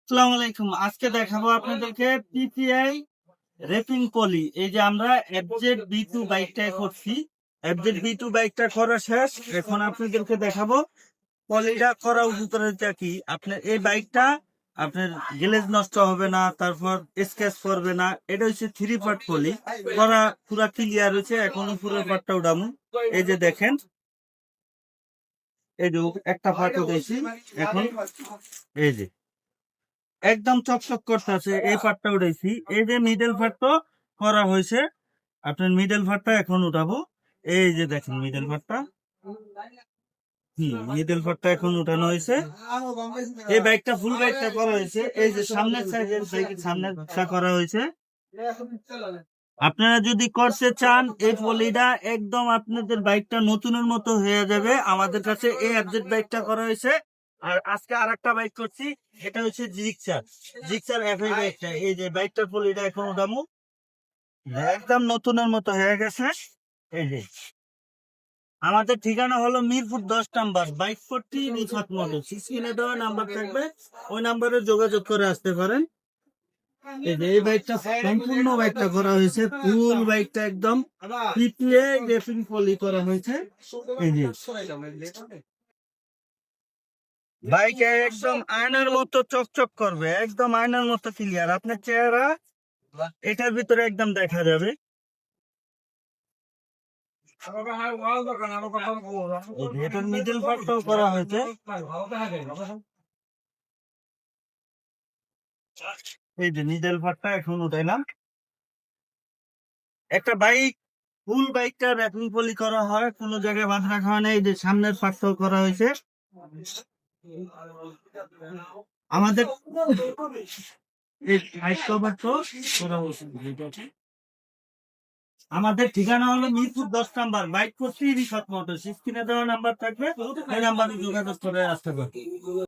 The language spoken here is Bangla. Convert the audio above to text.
আসসালামু আলাইকুম। আজকে দেখাবো আপনাদেরকে পিপিআই রেপিং পলি। এই যে আমরা এফজেড বি টু বাইকটা করছি, এফজেড বি টু বাইকটা করা শেষ। এখন আপনাদেরকে দেখাবো পলিটা করা উপকারিতা কি। আপনার এই বাইকটা আপনার গ্লেজ নষ্ট হবে না, তারপর স্কেচ করবে না। এটা হচ্ছে 3 পার্ট পলি করা, পুরা ক্লিয়ার হয়েছে। এখন উপরের পার্টটা উঠামু। এই যে দেখেন, এই যে একটা পার্ট উঠেছি এখন। এই যে একদম চকচক করতেছে, এই পার্টটা উঠাইছি। এই যে মিডল পার্টটা করা হয়েছে, আপনার মিডল পার্টটা এখন উঠাবো। এই যে দেখেন মিডল পার্টটা, মিডল পার্টটা এখন উঠানো হয়েছে। এই বাইকটা ফুল বাইকটা করা হয়েছে। এই যে সামনের সাইডের সামনেরটা করা হয়েছে। আপনারা যদি করতে চান এই পলিটা একদম আপনাদের বাইকটা নতুনের মতো হয়ে যাবে। আমাদের কাছে এই আপডেট বাইকটা করা হয়েছে। আর আজকে আর একটা বাইক করছি, এটা হচ্ছে জিক্সার, জিক্সার এফআই বাইকটা। এই যে বাইকটার পলিটা এখন উঠামু, একদম নতুনের মতো হয়ে গেছে। এই যে আমাদের ঠিকানা হলো মিরপুর 10 নম্বর, বাইক 40 রিফাত মোটর। স্ক্রিনে দেওয়া নাম্বার থাকবে, ওই নাম্বারে যোগাযোগ করে আসতে পারেন। এই যে এই বাইকটা সম্পূর্ণ বাইকটা করা হয়েছে, ফুল বাইকটা একদম পিপিএ রেপিং পলি করা হয়েছে। এই যে বাইকে একদম আয়নার মতো চকচক করবে, একদম আয়নার মতো ক্লিয়ার। আপনার চেহারা এটার ভিতরে একদম দেখা যাবে। এই যে এটার মিডল পার্টটাও করা হয়েছে। এই যে মিডল পার্টটা এখন উঠাইলাম। একটা বাইক ফুল বাইকটা র্যাপিং পলি করা হয়, কোনো জায়গায় বাঁধা রাখা হয় না। এই যে সামনের পার্টটাও করা হয়েছে। আমাদের এই সাইড কভারটাও করা হয়েছে। আমাদের ঠিকানা হলো মিরপুর 10 নম্বর, বাইক 40 রিফাত মোটরস। স্ক্রিনে দেওয়া নাম্বার থাকবে, ওই নাম্বারে যোগাযোগ করে আসতে পারবে।